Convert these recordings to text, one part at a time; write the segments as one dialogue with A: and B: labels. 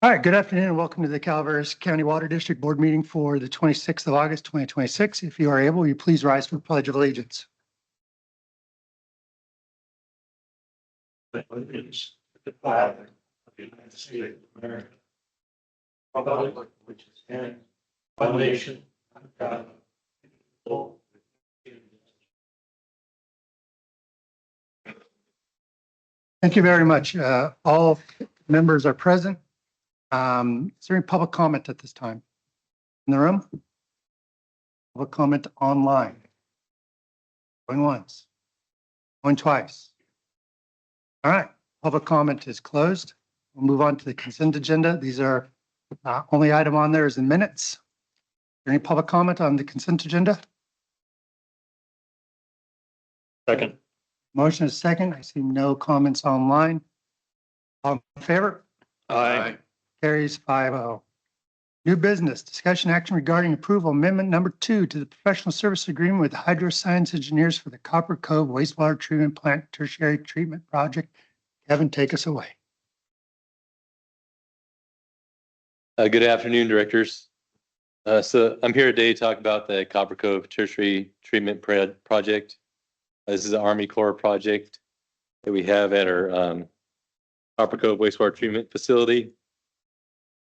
A: All right, good afternoon and welcome to the Calaveras County Water District Board meeting for the 26th of August, 2026. If you are able, will you please rise for the Pledge of Allegiance?
B: Allegiance to the flag of the United States of America, republic which is in one nation, under God, indivisible, with liberty and justice.
A: Thank you very much. All members are present. Is there any public comment at this time in the room? Public comment online. Going once, going twice. All right, public comment is closed. We'll move on to the consent agenda. These are only item on there is the minutes. Is there any public comment on the consent agenda?
B: Second.
A: Motion is second. I see no comments online. All in favor?
B: Aye.
A: Carries 5-0. New business, discussion action regarding approval amendment number 2 to the professional service agreement with Hydroscience Engineers for the Copper Cove wastewater treatment plant tertiary treatment project. Kevin, take us away.
C: Good afternoon, directors. So I'm here today to talk about the Copper Cove tertiary treatment project. This is an Army Corps project that we have at our Copper Cove wastewater treatment facility.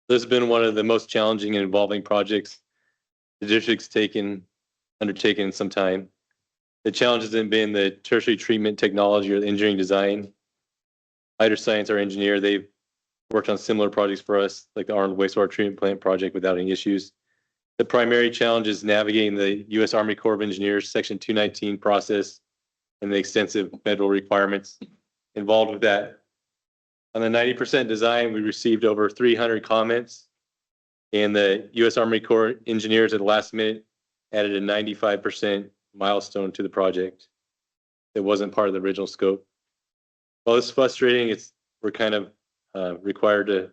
C: This has been one of the most challenging and involving projects the district's undertaken in some time. The challenges have been the tertiary treatment technology or the engineering design. Hydroscience, our engineer, they've worked on similar projects for us, like the Arnold wastewater treatment plant project, without any issues. The primary challenge is navigating the U.S. Army Corps of Engineers Section 219 process and the extensive federal requirements involved with that. On the 90% design, we received over 300 comments, and the U.S. Army Corps engineers at the last minute added a 95% milestone to the project that wasn't part of the original scope. While it's frustrating, we're kind of required to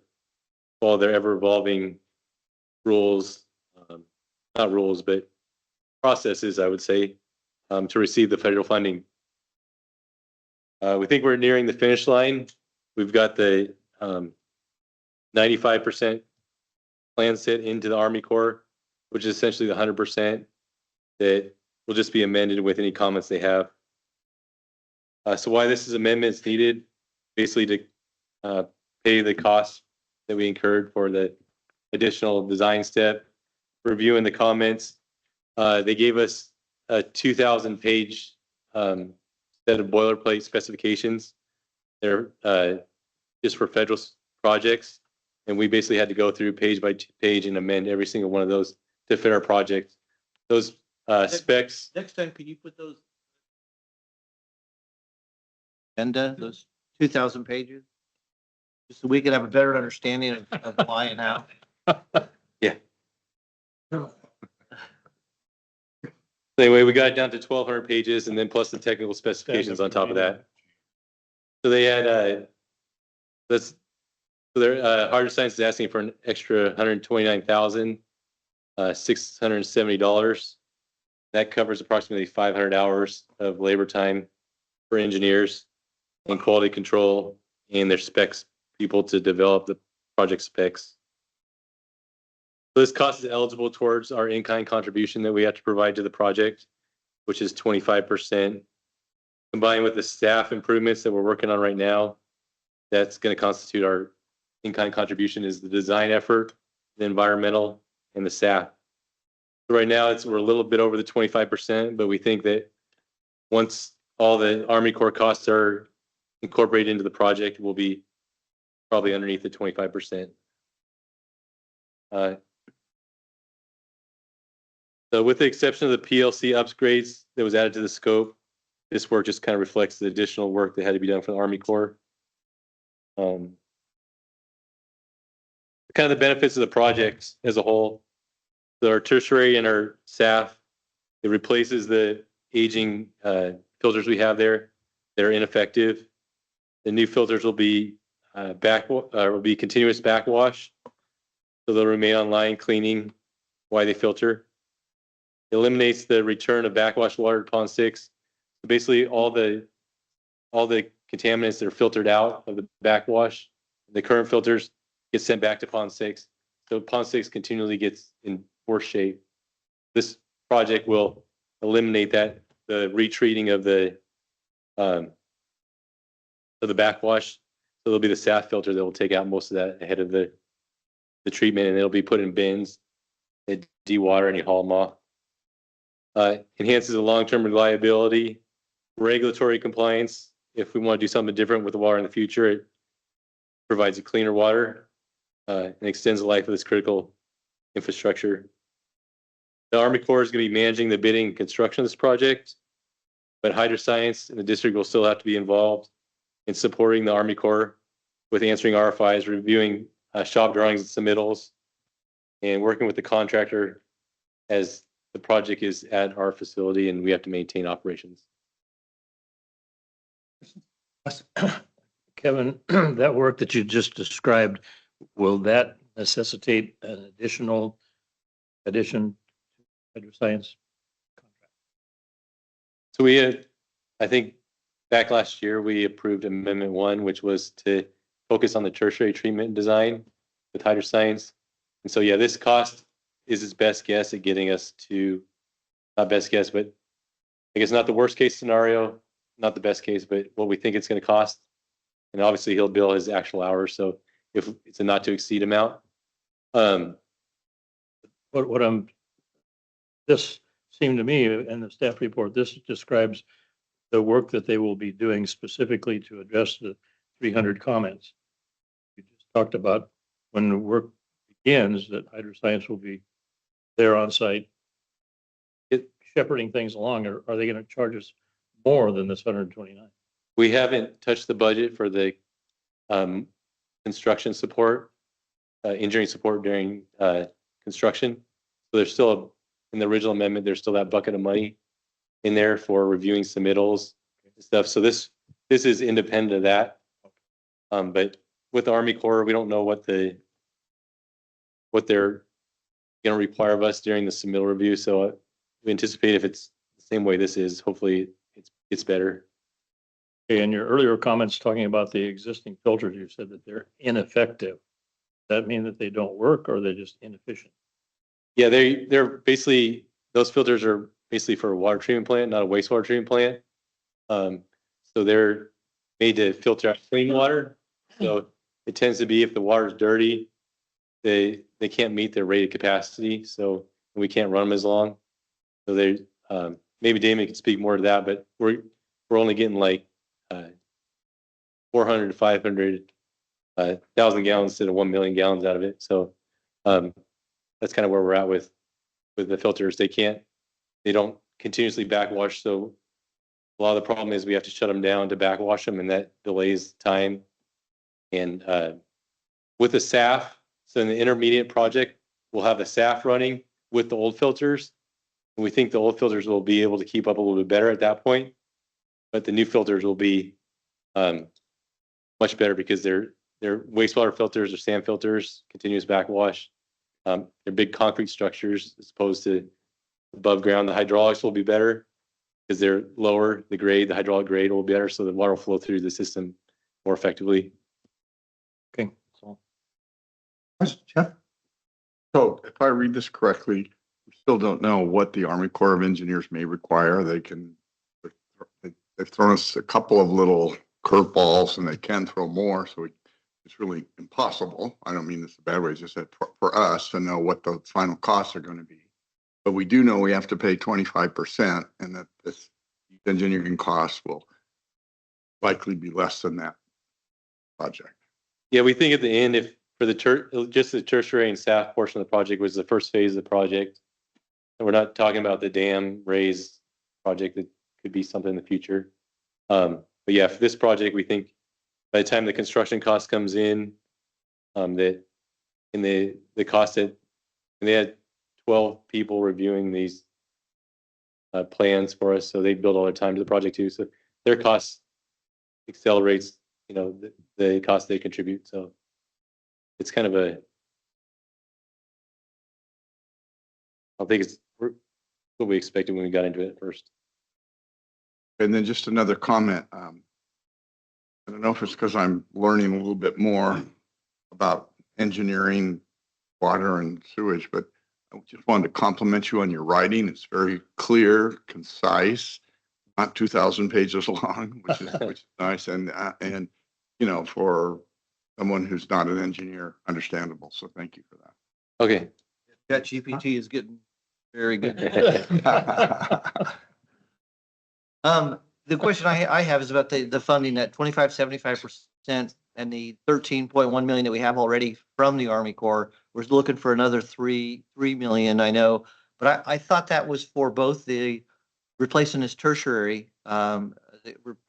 C: follow their ever-evolving rules, not rules, but processes, I would say, to receive the federal funding. We think we're nearing the finish line. We've got the 95% plan set into the Army Corps, which is essentially the 100% that will just be amended with any comments they have. So why this is amendments needed, basically to pay the costs that we incurred for the additional design step, reviewing the comments. They gave us a 2,000-page set of boilerplate specifications. They're just for federal projects, and we basically had to go through page by page and amend every single one of those to fit our project. Those specs.
D: Next time, could you put those agenda, those 2,000 pages, just so we could have a better understanding of why and how?
C: Yeah. Anyway, we got it down to 1,200 pages, and then plus the technical specifications on top of that. So they had Hydroscience is asking for an extra $129,670. That covers approximately 500 hours of labor time for engineers and quality control and their specs people to develop the project specs. So this cost is eligible towards our in-kind contribution that we have to provide to the project, which is 25%. Combined with the staff improvements that we're working on right now, that's going to constitute our in-kind contribution is the design effort, the environmental, and the staff. So right now we're a little bit over the 25%, but we think that once all the Army Corps costs are incorporated into the project, we'll be probably underneath the 25%. So with the exception of the PLC upgrades that was added to the scope, this work just kind of reflects the additional work that had to be done for the Army Corps. Kind of the benefits of the project as a whole. So our tertiary and our SAF, it replaces the aging filters we have there that are ineffective. The new filters will be continuous backwash, so they'll remain online cleaning while they filter. It eliminates the return of backwash water to Pond 6. So basically, all the contaminants that are filtered out of the backwash, the current filters, gets sent back to Pond 6. So Pond 6 continually gets in worse shape. This project will eliminate that, the retreating of the backwash. So there'll be the SAF filter that will take out most of that ahead of the treatment, and it'll be put in bins that dewater and you haul them off. Enhances the long-term reliability, regulatory compliance. If we want to do something different with the water in the future, it provides a cleaner water and extends the life of this critical infrastructure. The Army Corps is going to be managing the bidding and construction of this project, but Hydroscience and the district will still have to be involved in supporting the Army Corps with answering RFIs, reviewing shop drawings and submittals, and working with the contractor as the project is at our facility and we have to maintain operations.
B: Kevin, that work that you just described, will that necessitate an addition to Hydroscience?
C: So we had, I think back last year, we approved Amendment 1, which was to focus on the tertiary treatment design with Hydroscience. And so, yeah, this cost is its best guess at getting us to, not best guess, but I guess not the worst case scenario, not the best case, but what we think it's going to cost. And obviously he'll bill his actual hours. So if it's a not to exceed amount.
B: This seemed to me in the staff report, this describes the work that they will be doing specifically to address the 300 comments. You just talked about when the work begins that Hydroscience will be there on site shepherding things along. Or are they going to charge us more than this 129?
C: We haven't touched the budget for the construction support, engineering support during construction. So there's still, in the original amendment, there's still that bucket of money in there for reviewing submittals and stuff. So this is independent of that. But with the Army Corps, we don't know what they're going to require of us during the submittal review. So we anticipate if it's the same way this is, hopefully it's better.
B: Okay, in your earlier comments talking about the existing filters, you said that they're ineffective. Does that mean that they don't work or they're just inefficient?
C: Yeah, they're basically, those filters are basically for a water treatment plant, not a wastewater treatment plant. So they're made to filter out clean water. So it tends to be if the water is dirty, they can't meet their rated capacity. So we can't run them as long. So they maybe Damon can speak more to that, but we're only getting like 400 to 500 1,000 gallons instead of 1 million gallons out of it. So that's kind of where we're at with the filters. They don't continuously backwash. So a lot of the problem is we have to shut them down to backwash them, and that delays time. And with the SAF, so in the intermediate project, we'll have the SAF running with the old filters. And we think the old filters will be able to keep up a little bit better at that point. But the new filters will be much better because they're wastewater filters or sand filters, continuous backwash. They're big concrete structures as opposed to above ground. The hydraulics will be better because they're lower. The hydraulic grade will be better, so the water will flow through the system more effectively.
B: Okay, so
A: Jeff?
E: So if I read this correctly, we still don't know what the Army Corps of Engineers may require. They've thrown us a couple of little curveballs and they can throw more. So it's really impossible. I don't mean this in a bad way. It's just that for us to know what the final costs are going to be. But we do know we have to pay 25% and that this engineering costs will likely be less than that project.
C: Yeah, we think at the end, if for just the tertiary and SAF portion of the project was the first phase of the project, and we're not talking about the dam raise project that could be something in the future. But yeah, for this project, we think by the time the construction cost comes in, that in the cost that, and they had 12 people reviewing these plans for us, so they build all their time to the project too. So their cost accelerates, the cost they contribute. So it's kind of I think it's what we expected when we got into it first.
E: And then just another comment. I don't know if it's because I'm learning a little bit more about engineering, water and sewage, but I just wanted to compliment you on your writing. It's very clear, concise, not 2,000 pages long, which is nice. And, you know, for someone who's not an engineer, understandable. So thank you for that.
C: Okay.
D: That GPT is getting very good. The question I have is about the funding, that 75% and the 13.1 million that we have already from the Army Corps. We're looking for another 3 million, I know, but I thought that was for both the replacing this tertiary,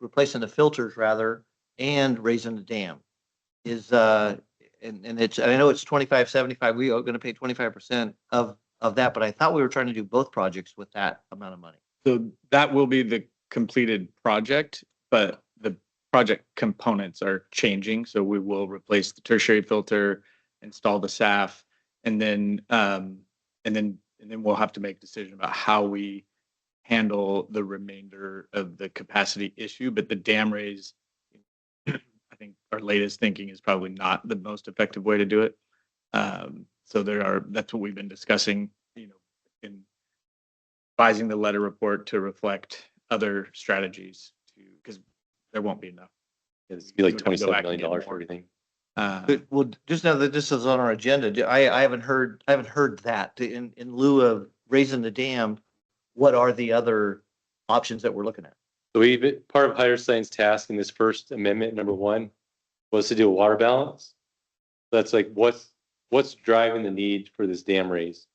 D: replacing the filters rather, and raising the dam. Is and it's, I know it's 25/75. We are going to pay 25% of that, but I thought we were trying to do both projects with that amount of money.
F: So that will be the completed project, but the project components are changing. So we will replace the tertiary filter, install the SAF, and then we'll have to make a decision about how we handle the remainder of the capacity issue. But the dam raise, I think our latest thinking is probably not the most effective way to do it. So that's what we've been discussing, you know, in revising the letter report to reflect other strategies, because there won't be enough.
C: It's be like
F: We're gonna go
C: $27
F: back and
C: million
F: get
C: for
F: more.
C: everything.
D: Well, just now that this is on our agenda, I haven't heard that in lieu of raising the dam. What are the other options that we're looking at?
C: So part of Hydroscience task in this first amendment, number 1, was to do a water balance. That's like what's driving the need for this dam raise.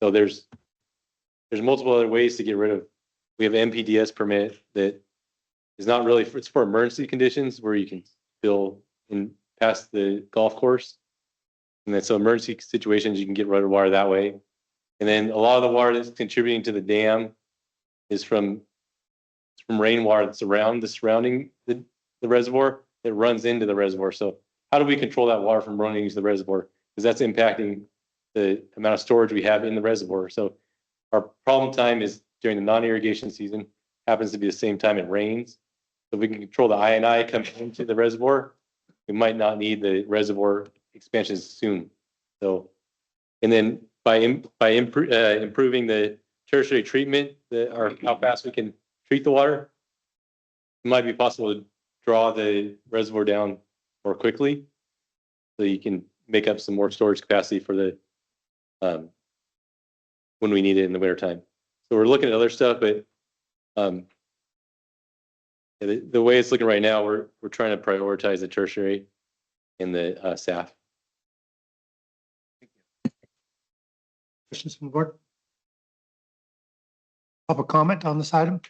C: So there's multiple other ways to get rid of. We have an MPDS permit that is not really it's for emergency conditions where you can fill in past the golf course. And then so emergency situations, you can get rid of water that way. And then a lot of the water that's contributing to the dam is from rainwater that's surrounding the reservoir that runs into the reservoir. So how do we control that water from running into the reservoir? Because that's impacting the amount of storage we have in the reservoir. So our problem time is during the non-irrigation season, happens to be the same time it rains. So if we can control the I&I coming into the reservoir, we might not need the reservoir expansions soon. So, and then by improving the tertiary treatment, how fast we can treat the water, it might be possible to draw the reservoir down more quickly, so you can make up some more storage capacity for the when we need it in the winter time. So we're looking at other stuff, but the way it's looking right now, we're trying to prioritize the tertiary and the SAF.
A: Questions from the board? Public comment on this item?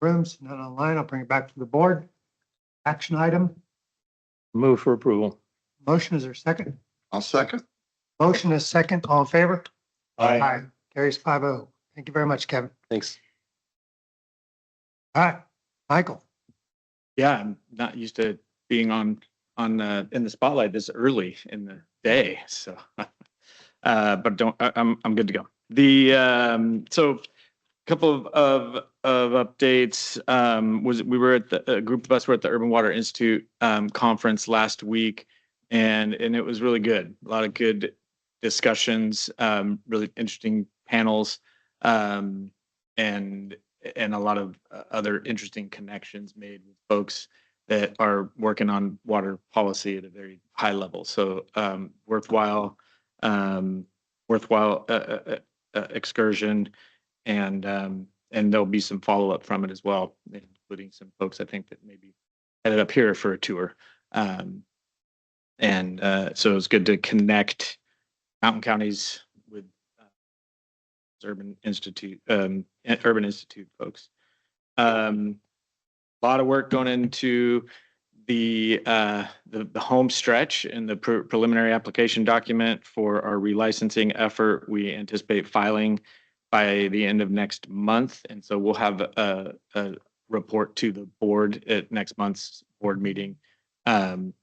A: Rooms, none online. I'll bring it back to the board. Action item.
B: Move for approval.
A: Motion, is there a second?
E: I'll second.
A: Motion is second. All in favor?
B: Aye.
A: Carries 5-0. Thank you very much, Kevin.
C: Thanks.
A: All right, Michael.
F: Yeah, I'm not used to being in the spotlight this early in the day, so but I'm good to go. So a couple of updates. A group of us were at the Urban Water Institute conference last week, and it was really good. A lot of good discussions, really interesting panels, and a lot of other interesting connections made with folks that are working on water policy at a very high level. So worthwhile excursion, and there'll be some follow up from it as well, including some folks I think that maybe headed up here for a tour. So it's good to connect mountain counties with Urban Institute folks. A lot of work going into the home stretch and the preliminary application document for our relicensing effort. We anticipate filing by the end of next month, and so we'll have a report to the board at next month's board meeting,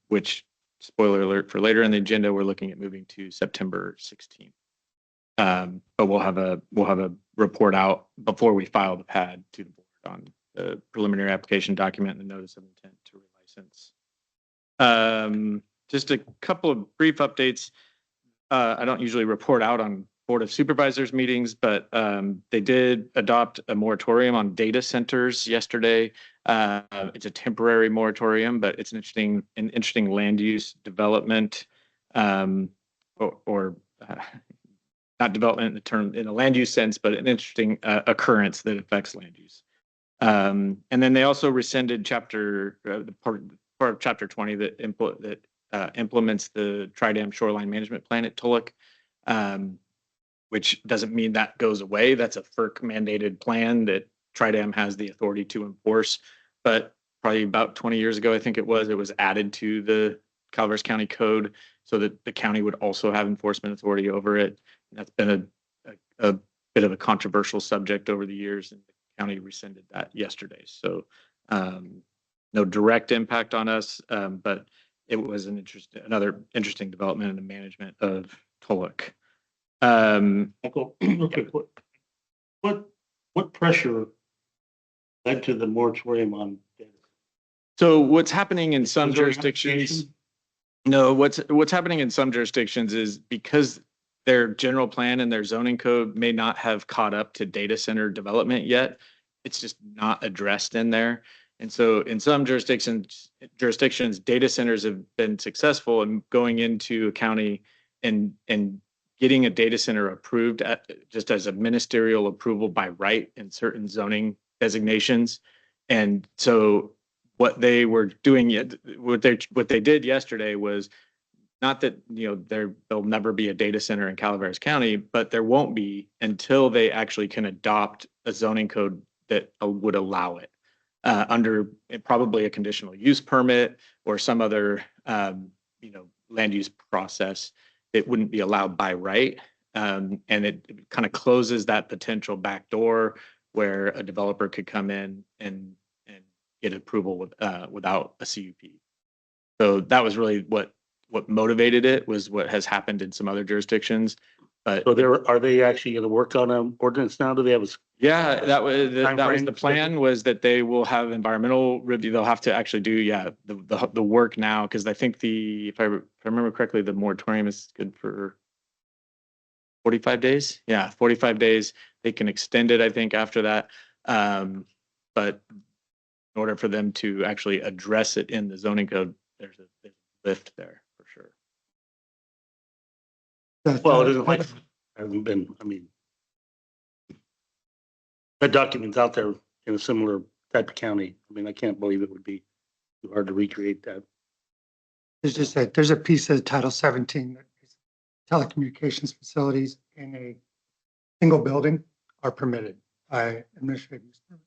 F: which, spoiler alert for later in the agenda, we're looking at moving to September 16th. But we'll have a report out before we file the pad to the board on the preliminary application document and the notice of intent to relicense. Just a couple of brief updates. I don't usually report out on Board of Supervisors meetings, but they did adopt a moratorium on data centers yesterday. It's a temporary moratorium, but it's an interesting land use development, or not development in the term in a land use sense, but an interesting occurrence that affects land use. And then they also rescinded the part of Chapter 20 that implements the Tri-Dam Shoreline Management Plan at Tulloch, which doesn't mean that goes away. That's a FERC mandated plan that Tri-Dam has the authority to enforce. But probably about 20 years ago, I think it was added to the Calaveras County Code so that the county would also have enforcement authority over it. And that's been a bit of a controversial subject over the years, and the county rescinded that yesterday. So no direct impact on us, but it was another interesting development in the management of Tulloch.
G: Michael, okay, what pressure led to the moratorium on data?
F: So what's happening in some
G: Was there an
F: jurisdictions?
G: application?
F: No, what's happening in some jurisdictions is because their general plan and their zoning code may not have caught up to data center development yet. It's just not addressed in there. And so in some jurisdictions, data centers have been successful in going into a county and getting a data center approved just as a ministerial approval by right in certain zoning designations. And so what they were doing, what they did yesterday was not that, there'll never be a data center in Calaveras County, but there won't be until they actually can adopt a zoning code that would allow it under probably a conditional use permit or some other, land use process. It wouldn't be allowed by right. And it kind of closes that potential back door where a developer could come in and get approval without a CUP. So that was really what motivated it, was what has happened in some other jurisdictions. But
G: So are they actually going to work on an ordinance now? Do they have
F: yeah, that was the
G: Timeframe
F: plan, was that they will have environmental review. They'll have to actually do the work now, because I think if I remember correctly, the moratorium is good for 45 days. Yeah, 45 days. They can extend it, I think, after that. But in order for them to actually address it in the zoning code, there's a lift there for sure.
G: well, it isn't like, hasn't been, that document's out there in a similar type of county. I can't believe it would be too hard to recreate that.
A: There's a piece of Title 17 that telecommunications facilities in a single building are permitted by administrative use permit.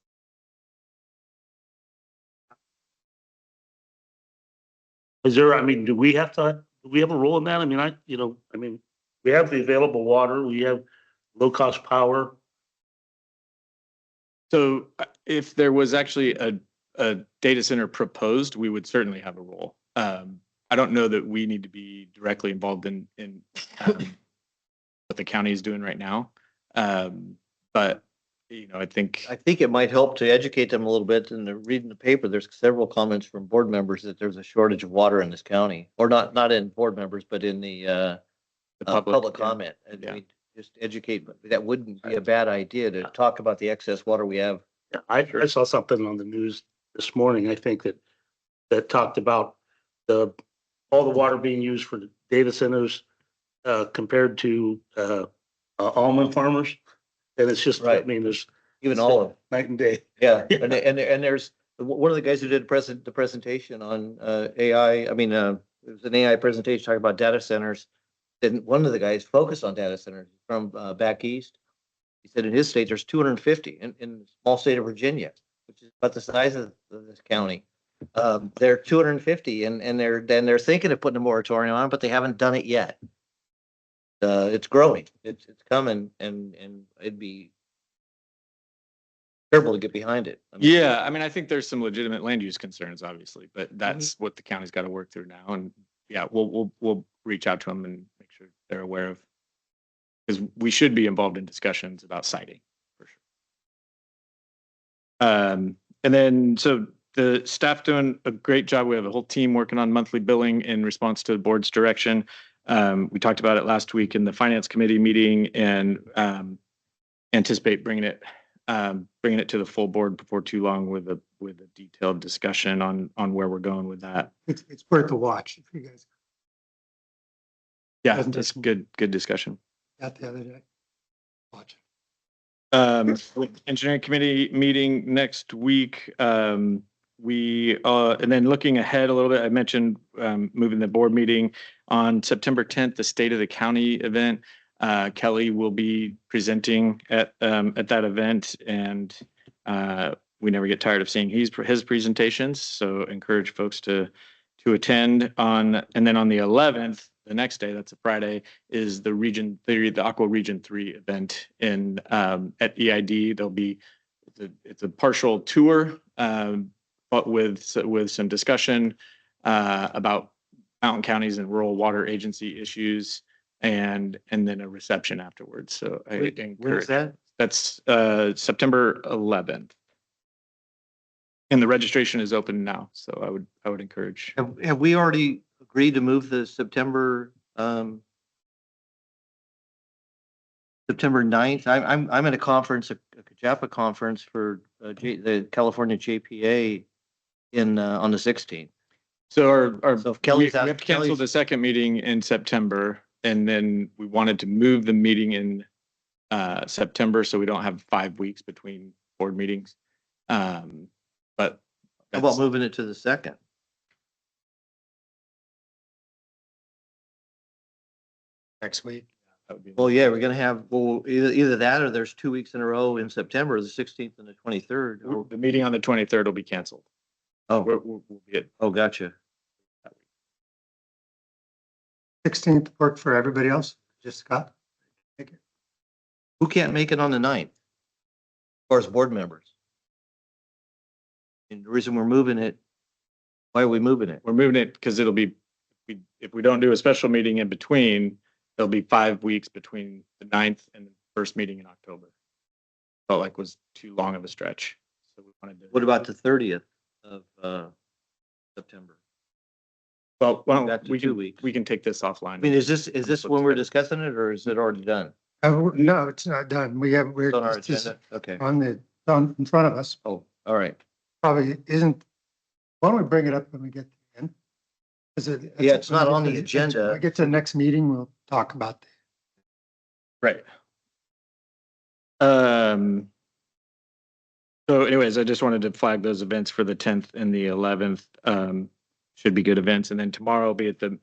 G: Is there, do we have a role in that? We have the available water, we have low cost power.
F: So if there was actually a data center proposed, we would certainly have a role. I don't know that we need to be directly involved in what the county is doing right now. But I think
D: it might help to educate them a little bit. And reading the paper, there's several comments from board members that there's a shortage of water in this county, or not in board members, but in the public
F: yeah.
D: comment. And
F: Yeah.
D: we just educate, that wouldn't be a bad idea to talk about the excess water we have.
G: Yeah, I saw something on the news this morning, I think that talked about all the water being used for the data centers compared to almond farmers. And it's just,
D: Right.
G: there's
D: Even olive.
G: night and day.
D: Yeah,
G: Yeah.
D: and there's one of the guys who did the presentation on AI. It was an AI presentation talking about data centers. And one of the guys focused on data centers from back east. He said in his state there's 250 in the small state of Virginia, which is about the size of this county. They're 250, and they're thinking of putting a moratorium on, but they haven't done it yet. It's growing. It's coming, and it'd be terrible to get behind it.
F: Yeah, I think there's some legitimate land use concerns, obviously, but that's what the county's got to work through now. And yeah, we'll reach out to them and make sure they're aware of, because we should be involved in discussions about siting for sure. And then, so the staff doing a great job. We have a whole team working on monthly billing in response to the board's direction. We talked about it last week in the finance committee meeting and anticipate bringing it to the full board before too long with a detailed discussion on where we're going with that.
A: It's worth a watch if you guys
F: Yeah,
A: Wasn't
F: it's
A: it-
F: good discussion.
A: got the other day. Watch it.
F: With engineering committee meeting next week, we, and then looking ahead a little bit, I mentioned, moving the board meeting on September 10th, the State of the County event. Kelly will be presenting at that event, and, we never get tired of seeing his presentations. So encourage folks to attend and then on the 11th, the next day, that's a Friday, is the Aqua Region 3 event at EID. It's a partial tour, but with some discussion about mountain counties and rural water agency issues, and then a reception afterwards. So I
D: When is
F: encourage.
D: that?
F: That's September 11th. And the registration is open now, so I would encourage.
D: Have we already agreed to move the September 9th? I'm at a conference, a Jaffa conference for the California JPA on the 16th.
F: So our
D: So if
F: we
D: Kelly's
F: have to cancel the second meeting in September, and then we wanted to move the meeting in September so we don't have 5 weeks between board meetings. But
D: How about moving it to the second?
A: Next week.
F: that would be.
D: Well, yeah, we're gonna have, either that or there's 2 weeks in a row in September, the 16th and the 23rd.
F: The meeting on the 23rd will be canceled. We'll be at
D: Oh, gotcha.
A: 16th work for everybody else? Just Scott?
D: Who can't make it on the 9th? As far as board members? And the reason we're moving it, why are we moving it?
F: We're moving it because it'll be, if we don't do a special meeting in between, there'll be 5 weeks between the 9th and the first meeting in October. Felt like was too long of a stretch. So we wanted to.
D: What about the 30th of September?
F: Well, why don't
D: That's
F: we
D: 2
F: can,
D: weeks.
F: we can take this offline.
D: I mean, is this when we're discussing it, or is it already done?
A: No, it's not done. We're
D: It's on our
A: it's just
D: agenda? Okay.
A: on in front of us.
D: Oh, all right.
A: Probably isn't, why don't we bring it up when we get to the end? Is it?
D: Yeah, it's not on the agenda.
A: When we get to the next meeting, we'll talk about that.
F: Right. So anyways, I just wanted to flag those events for the 10th and the 11th. Should be good events. And then tomorrow will be at the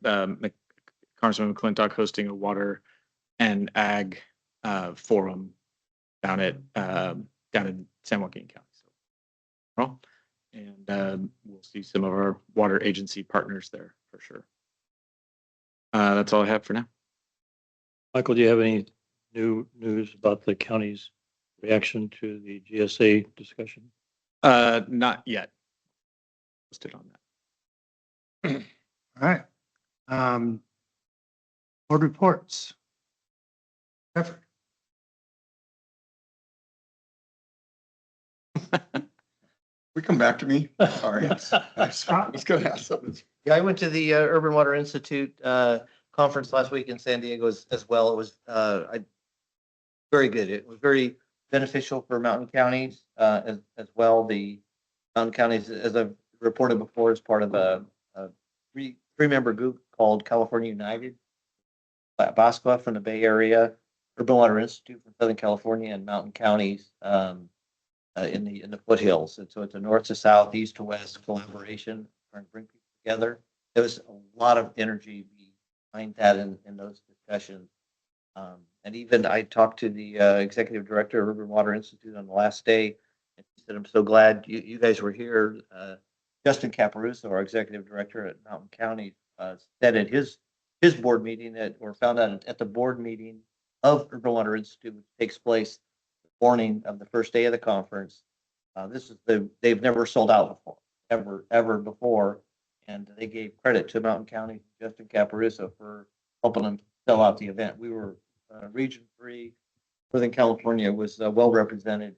F: Congressman McClintock hosting a water and ag forum down in San Joaquin County. So, and we'll see some of our water agency partners there for sure. That's all I have for now.
B: Michael, do you have any new news about the county's reaction to the GSA discussion?
F: Not yet. Listed on that.
A: All right. Board reports. Effort.
E: We come back to me. Sorry. I was gonna ask something.
D: Yeah, I went to the Urban Water Institute conference last week in San Diego as well. It was very good. It was very beneficial for mountain counties as well. The mountain counties, as I've reported before, is part of a three-member group called California United. Basqua from the Bay Area, Urban Water Institute from Southern California, and mountain counties in the foothills. And so it's a north to south, east to west collaboration, trying to bring people together. There was a lot of energy behind that in those discussions. And even I talked to the executive director of Urban Water Institute on the last day, and he said, "I'm so glad you guys were here." Justin Caparuso, our executive director at Mountain County, said at his board meeting found out at the board meeting of Urban Water Institute, which takes place the morning of the first day of the conference. They've never sold out before, ever before. And they gave credit to Mountain County, Justin Caparuso, for helping them sell out the event. We were Region 3, Northern California was well represented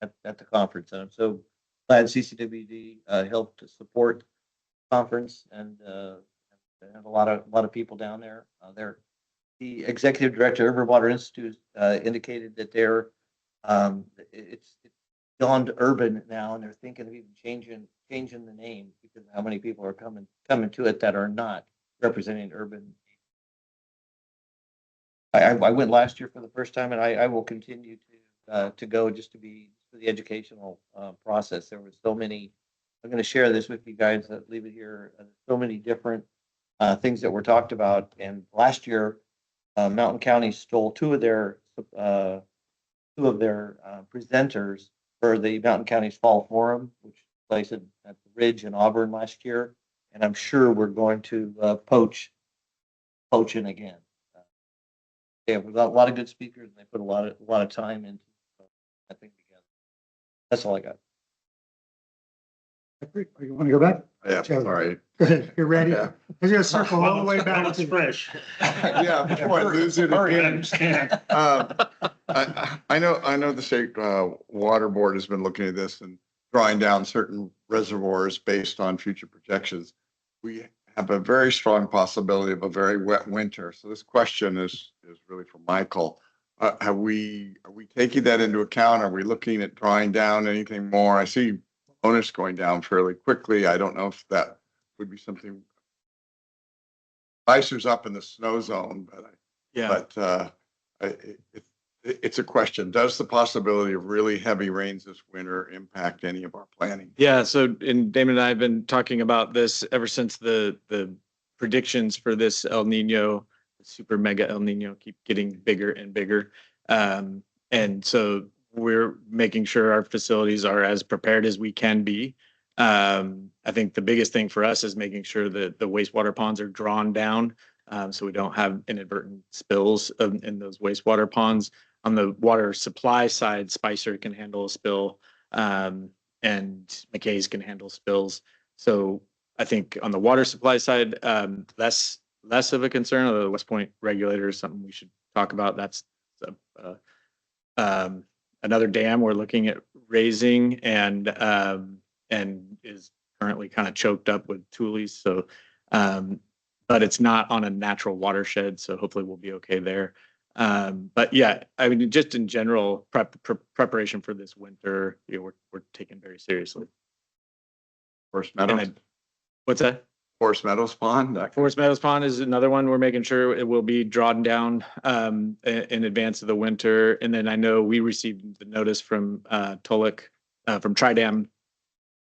D: at the conference. And I'm so glad CCWD helped to support the conference and had a lot of people down there. The executive director of Urban Water Institute indicated that it's gone to urban now, and they're thinking of even changing the name because of how many people are coming to it that are not representing urban. I went last year for the first time, and I will continue to go just to be for the educational process. There were so many. I'm going to share this with you guys. Leave it here. So many different things that were talked about. And last year, Mountain County stole two of their presenters for the Mountain County's Fall Forum, which took place at the Ridge in Auburn last year. And I'm sure we're going to poach in again. They have a lot of good speakers, and they put a lot of time into that thing together. That's all I got.
A: You want to go back?
E: Yeah,
A: Joe.
E: sorry.
A: Good. You're ready?
E: Yeah.
A: We're going to circle all the way
G: Well,
A: back
G: it's
A: to
G: fresh.
E: Yeah, before I lose it
G: Hurry, I
E: again.
G: understand.
E: I know the state water board has been looking at this and drawing down certain reservoirs based on future projections. We have a very strong possibility of a very wet winter. So this question is really for Michael. Are we taking that into account? Are we looking at drawing down anything more? I see bonus going down fairly quickly. I don't know if that would be something. Icer's up in the snow zone, it's a question. Does the possibility of really heavy rains this winter impact any of our planning?
F: Yeah, so and Damon and I have been talking about this ever since the predictions for this El Nino, super mega El Nino, keep getting bigger and bigger. And so we're making sure our facilities are as prepared as we can be. I think the biggest thing for us is making sure that the wastewater ponds are drawn down, so we don't have inadvertent spills in those wastewater ponds. On the water supply side, Spicer can handle a spill, and McKay's can handle spills. So I think on the water supply side, less of a concern. Although the West Point regulator is something we should talk about. That's another dam we're looking at raising, and is currently kind of choked up with tules. So, but it's not on a natural watershed, so hopefully we'll be okay there. But yeah, I mean, just in general, preparation for this winter, we're taking very seriously.
E: Forest Meadows,
F: What's that?
E: Forest Meadows Pond.
F: Forest Meadows Pond is another one. We're making sure it will be drawn down in advance of the winter. And then I know we received the notice from Tulloch from Tridam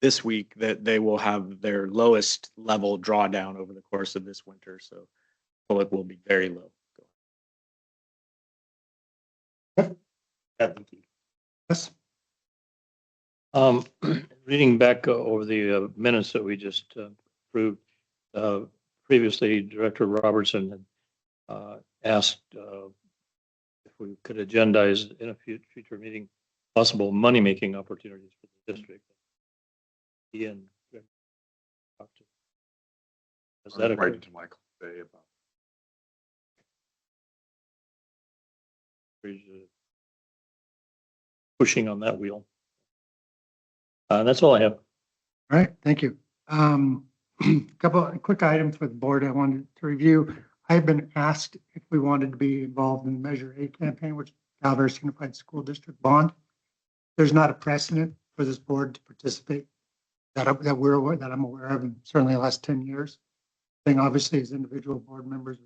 F: this week that they will have their lowest level drawdown over the course of this winter. So Tulloch will be very low.
A: Yes.
B: Reading back over the minutes that we just approved, previously Director Robertson had asked if we could agendize in a future meeting possible money-making opportunities for the district. Ian, is that
E: Right to Michael today about.
B: pushing on that wheel? That's all I have.
A: All right, thank you. Couple of quick items for the board I wanted to review. I've been asked if we wanted to be involved in the Measure A campaign, which is Calaveras Unified School District bond. There's not a precedent for this board to participate that I'm aware of in certainly the last 10 years. Thing obviously as individual board members.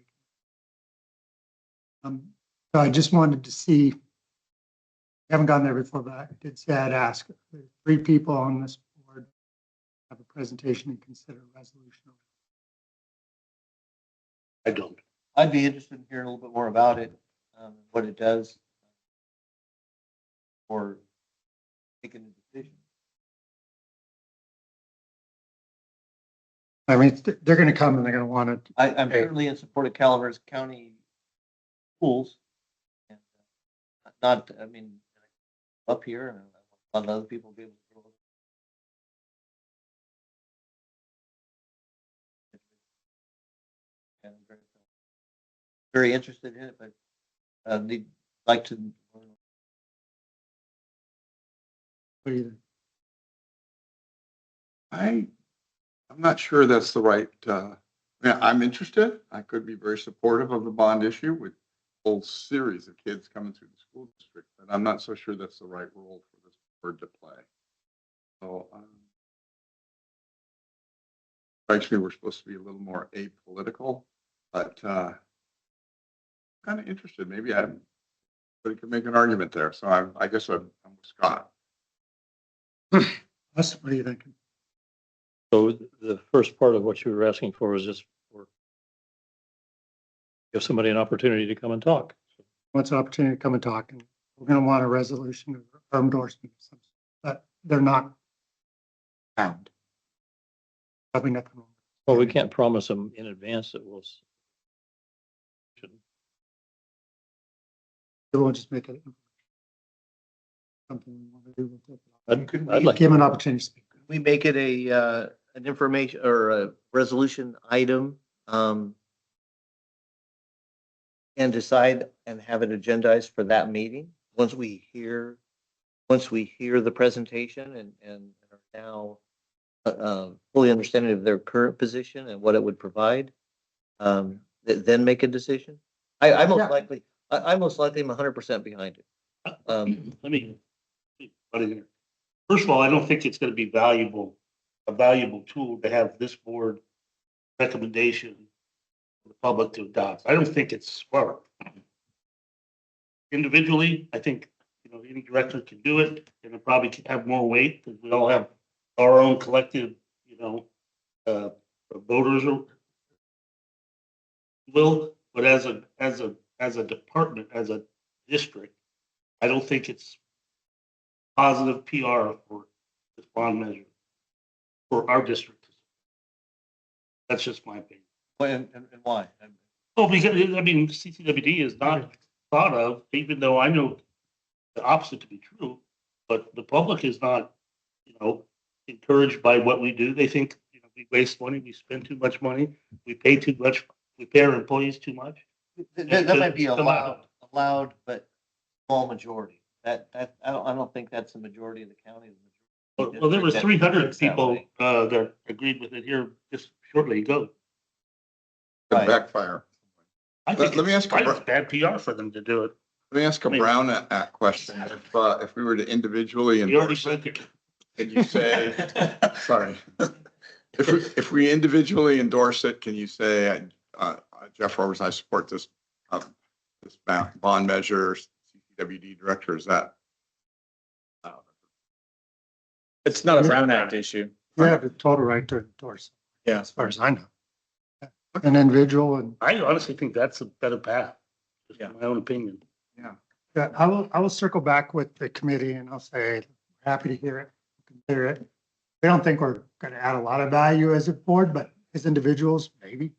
A: So I just wanted to see, I haven't gotten there before, but I did say I'd ask. There's 3 people on this board have a presentation and consider a resolution.
G: I don't.
D: I'd be interested in hearing a little bit more about it, what it does, or making a decision.
A: I mean, they're going to come and they're going to want to.
D: I'm certainly in support of Calaveras County schools. And not, I mean, up here, and a lot of other people be able to. And I'm very interested in it, but they'd like to.
A: What do you think?
E: I'm not sure that's the right, yeah, I'm interested. I could be very supportive of the bond issue with a whole series of kids coming through the school district, but I'm not so sure that's the right role for this board to play. So, strikes me we're supposed to be a little more apolitical, but, kind of interested. Maybe but could make an argument there. So I guess I'm with Scott.
A: What do you think?
B: So the first part of what you were asking for was just for give somebody an opportunity to come and talk.
A: What's an opportunity to come and talk? And we're going to want a resolution or endorsement, but they're not found. Probably nothing.
B: Well, we can't promise them in advance that we'll.
A: We'll just make it something we want to do with it.
B: I'd like,
A: Give them an opportunity to speak.
D: We make it an information or a resolution item, and decide and have it agendized for that meeting. Once we hear the presentation and are now fully understanding of their current position and what it would provide, then make a decision. I most likely am 100% behind it.
G: Let me, first of all, I don't think it's gonna be a valuable tool to have this board recommendation for the public to adopt. I don't think it's smart. Individually, I think, any director can do it, and it probably can have more weight, because we all have our own collective, voters or will, but as a department, as a district, I don't think it's positive PR for this bond measure for our district. That's just my opinion.
D: And why?
G: Oh, because, CCWD is not thought of, even though I know the opposite to be true, but the public is not, encouraged by what we do. They think, we waste money, we spend too much money, we pay too much, we pay our employees too much.
D: That might be a loud, but small majority. I don't think that's the majority of the county.
G: Well, there was 300 people that agreed with it here just shortly ago.
E: Could backfire.
G: I think
E: Let me ask
G: it's bad PR for them to do it.
E: Let me ask a Brown Act question. If we were to individually
G: You already
E: endorse
G: said
E: it,
G: it.
E: can you say, sorry. If we individually endorse it, can you say, Jeff Roberts, I support this bond measure, CCWD director, is that?
F: It's not a Brown Act issue.
A: You have the total right to endorse.
F: Yeah.
A: As far as I know. An individual and
G: I honestly think that's a better path. Just
F: Yeah.
G: my own opinion.
A: yeah, I will circle back with the committee and I'll say, happy to hear it, consider it. We don't think we're going to add a lot of value as a board, but as individuals, maybe.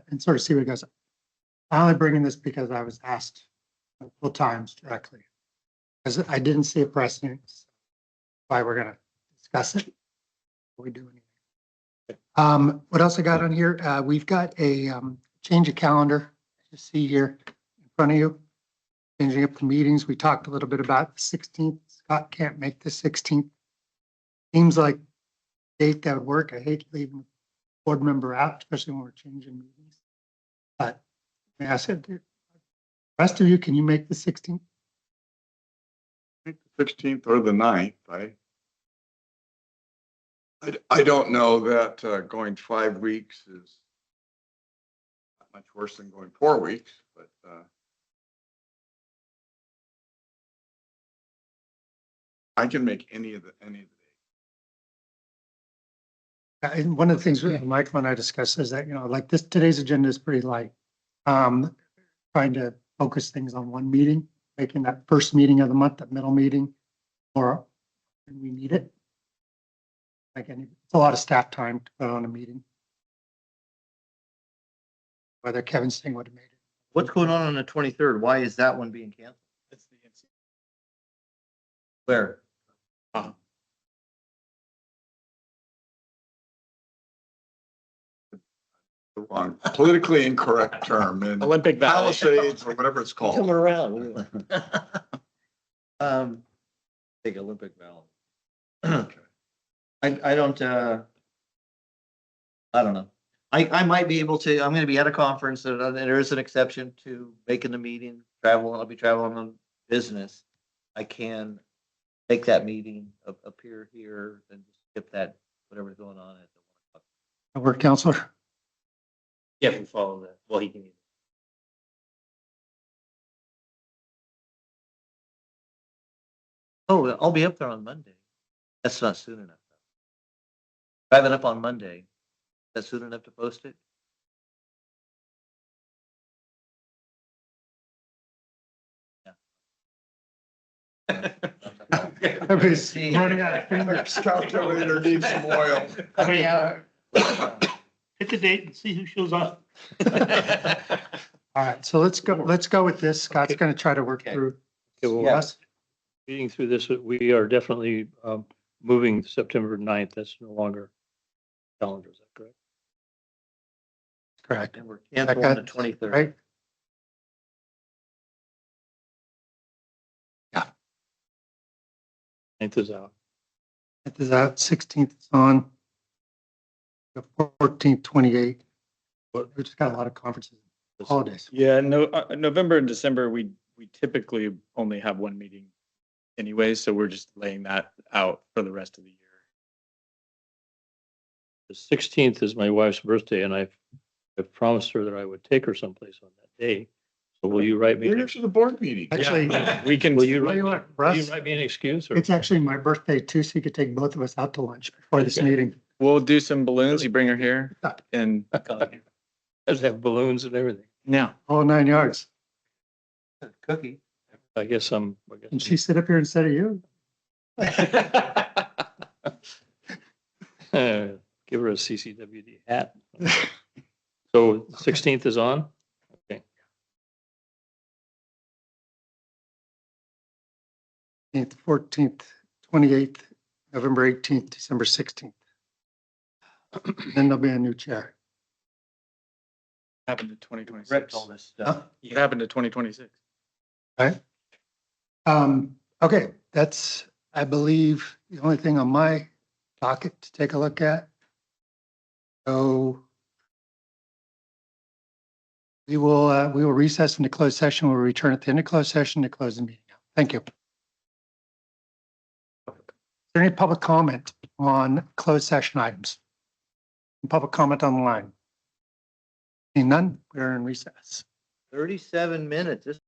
A: And sort of see what it goes. I'm only bringing this because I was asked multiple times directly. Because I didn't see a precedent. Why we're going to discuss it. What we do anyway. What else I got on here? We've got a change of calendar. You see here in front of you. Changing up the meetings. We talked a little bit about the 16th. Scott can't make the 16th. Seems like a date that would work. I hate leaving a board member out, especially when we're changing meetings. But I said, the rest of you, can you make the 16th?
E: 16th or the 9th. I don't know that going 5 weeks is not much worse than going 4 weeks, but I can make any of the days.
A: And one of the things Michael and I discussed is that, like today's agenda is pretty light. Trying to focus things on one meeting, making that first meeting of the month, that middle meeting, or when we need it. Like it's a lot of staff time to put on a meeting. Whether Kevin Singh would have made it.
D: What's going on the 23rd? Why is that one being canceled?
F: It's the
D: Where?
E: The wrong politically incorrect term in
F: Olympic Valley.
E: Palisades or whatever it's
D: Coming
E: called.
D: around. Big Olympic Valley. I don't, I don't know. I might be able to, I'm gonna be at a conference and there is an exception to making the meeting, travel, I'll be traveling on business. I can make that meeting appear here and just skip that, whatever's going on at the 1 o'clock.
A: Work, Counselor.
F: Yeah, we follow that. Well, he can.
D: Oh, I'll be up there on Monday. That's not soon enough. If I have it up on Monday, that's soon enough to post it?
A: Everybody's running out of fingers.
E: Calculator needs some oil.
G: Pick a date and see who shows up.
A: All right, so let's go with this. Scott's going to try to work through.
B: Okay, well,
A: Yes,
B: reading through this, we are definitely moving September 9th. That's no longer calendar. Is that correct?
A: correct.
D: And we're canceling on the
A: Becca,
D: 23rd.
A: Right?
B: Ninth is out.
A: It is out, 16th is on. The 14th, 28th. We just got a lot of conferences, holidays.
F: Yeah, no, November and December, we typically only have one meeting anyway, so we're just laying that out for the rest of the year.
B: The 16th is my wife's birthday, and I've promised her that I would take her someplace on that day. So will you write me?
E: We're here for the board meeting.
A: Actually,
F: We can,
B: Will you
A: tell you
B: write,
A: what,
B: will you
A: Russ,
B: write me an excuse? Or
A: it's actually my birthday too, so you could take both of us out to lunch before this
B: Okay.
A: meeting.
F: we'll do some balloons. You bring her here and,
B: does have balloons and everything?
F: yeah.
A: All 9 yards.
D: Cookie.
B: I guess I'm.
A: And she sit up here instead of you?
B: Give her a CCWD hat. So 16th is on? Okay.
A: 14th, 28th, November 18th, December 16th. Then there'll be a new chair.
F: Happened to 2026.
D: Brett told us stuff.
F: It happened to 2026.
A: Right? Okay, that's, I believe, the only thing on my docket to take a look at. So we will recess into closed session. We'll return at the end of closed session to close the meeting. Thank you. Is there any public comment on closed session items? Public comment on the line? Seeing none, we're in recess.
D: 37 minutes. This